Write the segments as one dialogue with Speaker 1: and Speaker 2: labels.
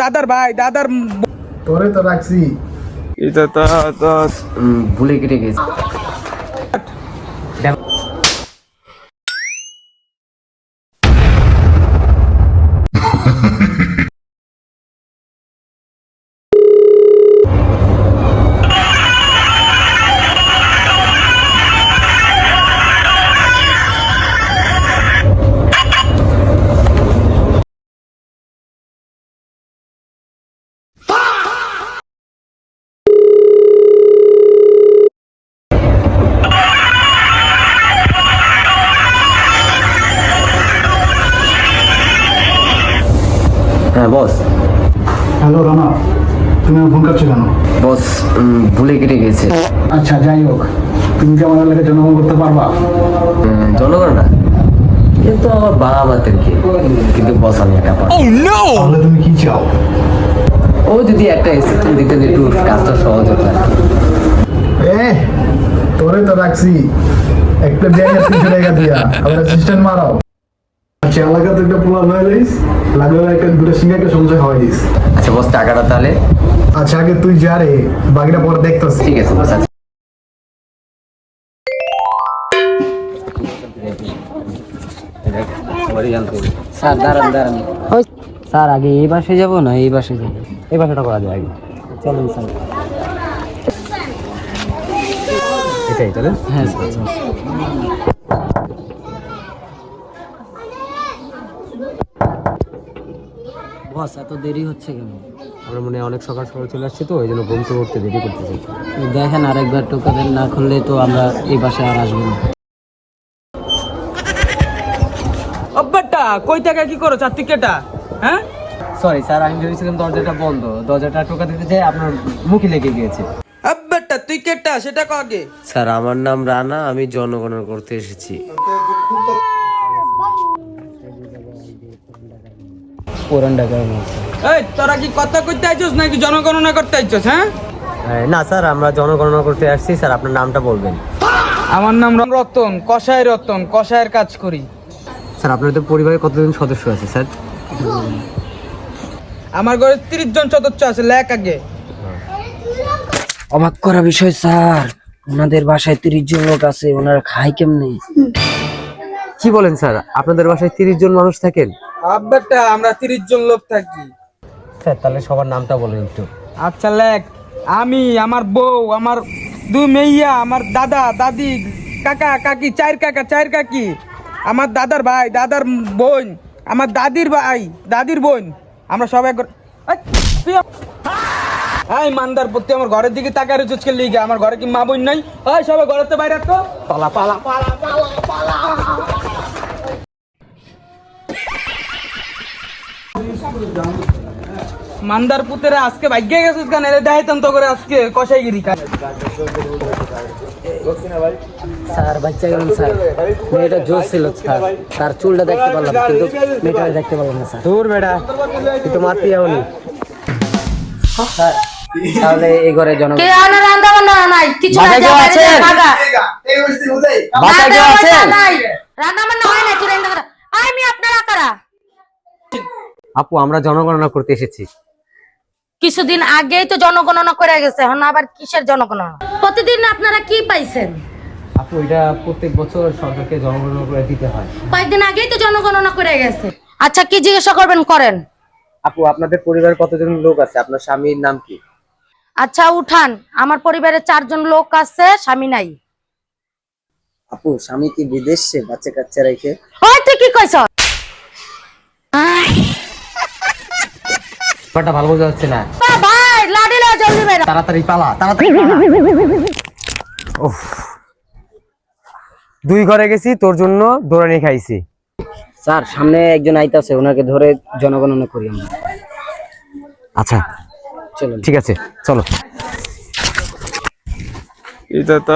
Speaker 1: দাদার ভাই দাদার
Speaker 2: তোরে তো রাখছি
Speaker 1: এটা তো
Speaker 3: ভুলে কেটে গেছে। হ্যাঁ বস।
Speaker 2: হ্যালো রানা, তুমি ফোন করছো কেন?
Speaker 3: বস ভুলে কেটে গেছে।
Speaker 2: আচ্ছা যাই হোক, তুমি কি আমার এলাকায় জনগণ করতে পারবা?
Speaker 3: জনগণ না, কিন্তু আমার বাবা মাতের কি, কিন্তু বস আমি একা পারবো।
Speaker 2: তাহলে তুমি কি চাও?
Speaker 3: ও যদি একটা সিস্টেম দিতে একটু কাজটা সহজ হতো আর কি।
Speaker 2: তোরে তো রাখছি একটা ব্যাগ 300 টাকা দিয়া, আবার অ্যাসিস্ট্যান্ট মারাও। আচ্ছা এলাকাতে একটা পোলা হয়ে যাইস, লাগলে একটা দুটো সিঙ্গাকে সংসার খাওয়াই দিস।
Speaker 3: আচ্ছা বস, টাকাটা তাহলে?
Speaker 2: আচ্ছা আগে তুই যা রে, বাকিটা পরে দেখতেছি।
Speaker 3: ঠিক আছে বস। আচ্ছা
Speaker 4: স্যার দাঁড়ান স্যার, আগে এই বাসে যাব না এই বাসে যাব? এই বাসাটা করা যায় আগে, চলুন স্যার।
Speaker 3: এটাই তাহলে?
Speaker 4: হ্যাঁ স্যার। বস এত দেরি হচ্ছে কেন?
Speaker 3: আমরা মনে হয় অনেক সকাল সকাল চলে আসছি তো, ওই জন্য ঘুম থেকে উঠতে দেরি করতেছি।
Speaker 4: দেখেন আরেকবার টোকা দেন, না খুললে তো আমরা এই বাসে আর আসবো না।
Speaker 1: অব্বাটা কই টাকা কি করো চার টিকেটা? হ্যাঁ
Speaker 4: সরি স্যার, আমি ভেবেছিলাম দরজাটা বন্ধ, দরজাটা টোকা দিতে যাই আপনার মুখে লেগে গিয়েছে।
Speaker 1: অব্বাটা তুই কেটা সেটা কগে?
Speaker 3: স্যার আমার নাম রানা, আমি জনগণনা করতে এসেছি।
Speaker 4: পুরান ঢাকায় বলছে।
Speaker 1: এই তোরা কি কথা কইতে আইছস নাকি জনগণনা করতে আইছস? হ্যাঁ
Speaker 3: না স্যার, আমরা জনগণনা করতে আসছি। স্যার আপনার নামটা বলবেন?
Speaker 1: আমার নাম রতন, কষায়ের কাজ করি।
Speaker 3: স্যার আপনাদের পরিবারে কতজন সদস্য আছে স্যার?
Speaker 1: আমার ঘরে 30 জন সদস্য আছে, লেখ আগে।
Speaker 4: অবাক করা বিষয় স্যার, ওনাদের বাসায় 30 জন লোক আছে, ওনারা খায় কেমনে?
Speaker 3: কি বলেন স্যার, আপনাদের বাসায় 30 জন মানুষ থাকেন?
Speaker 1: আব্বাটা আমরা 30 জন লোক থাকি।
Speaker 3: স্যার তাহলে সবার নামটা বলেন একটু।
Speaker 1: আচ্ছা লেখ, আমি, আমার বউ, আমার 2 মেইয়া, আমার দাদা দাদি, কাকা কাকি, 4 কাকা 4 কাকি, আমার দাদার ভাই দাদার বোন, আমার দাদির ভাই দাদির বোন, আমরা সবাই এই মান্দার প্রতি আমার ঘরের দিকে তাকায় রয়েছে কে লিগে? আমার ঘরে কি মা বোন নাই? ওই সবাই ঘরেতে বাইরে তো পালা পালা পালা পালা পালা। মান্দার পুতেরা আজকে ভাগ্যে গেছিস কেন? এলে দেখাইতাম তো করে আজকে কষাইগিরি কাজ।
Speaker 4: স্যার বাচ্চা গেলেন স্যার, মেয়েটা জোর ছিল স্যার, তার চুলটা দেখতে পারলাম কিন্তু মেয়েটা দেখতে পারলাম না স্যার।
Speaker 3: দূর বেটা, তুই তো মারতে যাবনি।
Speaker 4: স্যার তাহলে এই ঘরে জনগণ
Speaker 5: কে আনা রান্না বান্না নাই কিছু না, যা বাইরে যা ভাগা
Speaker 3: বাসায় কেউ আছেন?
Speaker 5: রান্না বান্না হয় না, তুই রান্না করা। আমি আপনারা কারা?
Speaker 3: আপু আমরা জনগণনা করতে এসেছি।
Speaker 5: কিছুদিন আগেই তো জনগণনা করে গেছে, এখন আবার কিসের জনগণনা? প্রতিদিন আপনারা কি পাইছেন?
Speaker 3: আপু এটা প্রত্যেক বছর সরকারকে জনগণনা করে দিতে হয়।
Speaker 5: কয়েকদিন আগেই তো জনগণনা করে গেছে। আচ্ছা কি জিজ্ঞাসা করবেন করেন।
Speaker 3: আপু আপনাদের পরিবারে কতজন লোক আছে? আপনার স্বামীর নাম কি?
Speaker 5: আচ্ছা উঠান, আমার পরিবারে 4 জন লোক আছে, স্বামী নাই।
Speaker 4: আপু স্বামী কি বিদেশে বাচ্চা কাচ্চা রেখে?
Speaker 5: ওই তুই কি কইছ?
Speaker 3: ব্যাপারটা ভালো বোঝা যাচ্ছে না।
Speaker 5: ভাই লাডি লা, জলদি বেরো।
Speaker 3: তাড়াতাড়ি পালা, তাড়াতাড়ি পালা। উফ, 2 ঘরে গেছি তোর জন্য দৌড়ানি খাইছি।
Speaker 4: স্যার সামনে একজন আইতাছে, ওনাকে ধরে জনগণনা করি আমরা।
Speaker 3: আচ্ছা
Speaker 4: চলো
Speaker 3: ঠিক আছে, চলো।
Speaker 1: এটা তো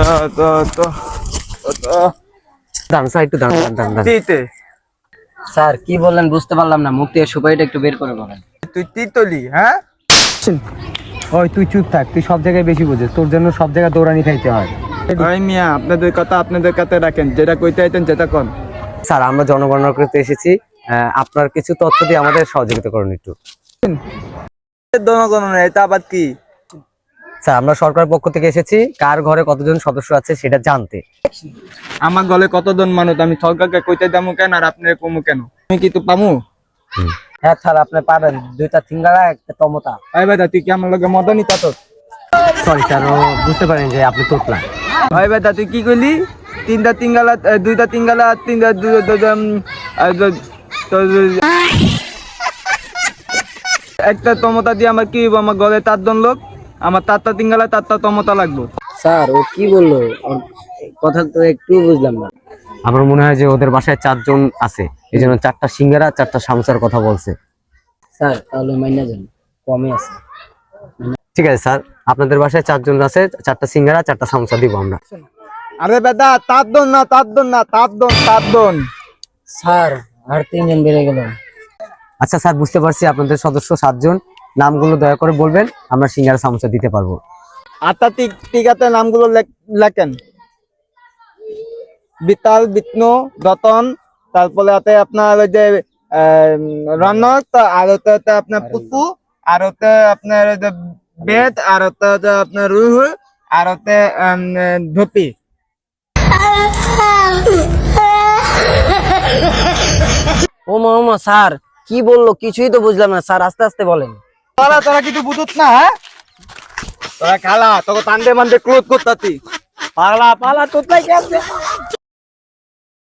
Speaker 3: দাঁড়ান স্যার, একটু দাঁড়ান দাঁড়ান।
Speaker 1: দিতে
Speaker 4: স্যার কি বললেন বুঝতে পারলাম না, মুখ থেকে সুপারিটা একটু বের করে বলেন।
Speaker 1: তুই তিতলি? হ্যাঁ
Speaker 3: ওই তুই চুপ থাক, তুই সব জায়গায় বেশি বুঝিস, তোর জন্য সব জায়গায় দৌড়ানি খাইতে হয়।
Speaker 1: ওই মিয়া আপনাদের কথা আপনাদের কাছে রাখেন, যেটা কইতে আইতেন যেটা কোন।
Speaker 3: স্যার আমরা জনগণনা করতে এসেছি, আপনার কিছু তথ্য দিয়ে আমাদের সহযোগিতা করুন একটু।
Speaker 1: জনগণনা এটা আবার কি?
Speaker 3: স্যার আমরা সরকারের পক্ষ থেকে এসেছি কার ঘরে কতজন সদস্য আছে সেটা জানতে।
Speaker 1: আমার গলে কতজন মানুষ আমি সরকারকে কইতে দামু কেন আর আপনার কমু কেন? আমি কি তো পামু?
Speaker 4: হ্যাঁ স্যার আপনি পাবেন, 2টা সিঙ্গারা একটা টমেটো।
Speaker 1: ভাই ভাই তুই কি আমার লগে মদনী তা তো?
Speaker 3: সরি স্যার, ও বুঝতে পারেন যে আপনি তোতলা।
Speaker 1: ভাই ভাই তুই কি কইলি? 3টা তিনগালা 2টা তিনগালা 3টা একটা টমোটা দিয়ে আমার কি হইব? আমার গলে 4 জন লোক, আমার 4টা তিনগালা 4টা টমোটা লাগবে।
Speaker 4: স্যার ও কি বললো? ওর কথা তো একটু বুঝলাম না।
Speaker 3: আমার মনে হয় যে ওদের বাসায় 4 জন আছে, এই জন্য 4টা সিঙ্গারা 4টা সামোসার কথা বলছে।
Speaker 4: স্যার তাহলে মাইনা যান, কমে আছে।
Speaker 3: ঠিক আছে স্যার, আপনাদের বাসায় 4 জন আছে, 4টা সিঙ্গারা 4টা সামোসা দিব আমরা।
Speaker 1: আরে বেটা 4 জন না 4 জন না 4 জন 4 জন।
Speaker 4: স্যার আর 3 জন বেড়ে গেল।
Speaker 3: আচ্ছা স্যার বুঝতে পারছি, আপনাদের সদস্য 7 জন, নামগুলো দয়া করে বলবেন, আমরা সিঙ্গারা সামোসা দিতে পারবো।
Speaker 1: আচ্ছা ঠিক আছে, নামগুলো লেখেন। বিতাল, বিষ্ণু, রতন, তারপরে আছে আপনার ওই যে রনক, আর হচ্ছে আপনার পুপু, আর হচ্ছে আপনার ওই যে বেদ, আর হচ্ছে আপনার রুহু, আর হচ্ছে ধপি।
Speaker 4: ওমা স্যার কি বললো কিছুই তো বুঝলাম না স্যার, আস্তে আস্তে বলেন।
Speaker 1: তোরা কিছু বুঝুত না? হ্যাঁ তোরা খালা তোকে তান্দে মান্দে ক্লোজ করতাতি।
Speaker 4: পালা তোতলাই কে আছে?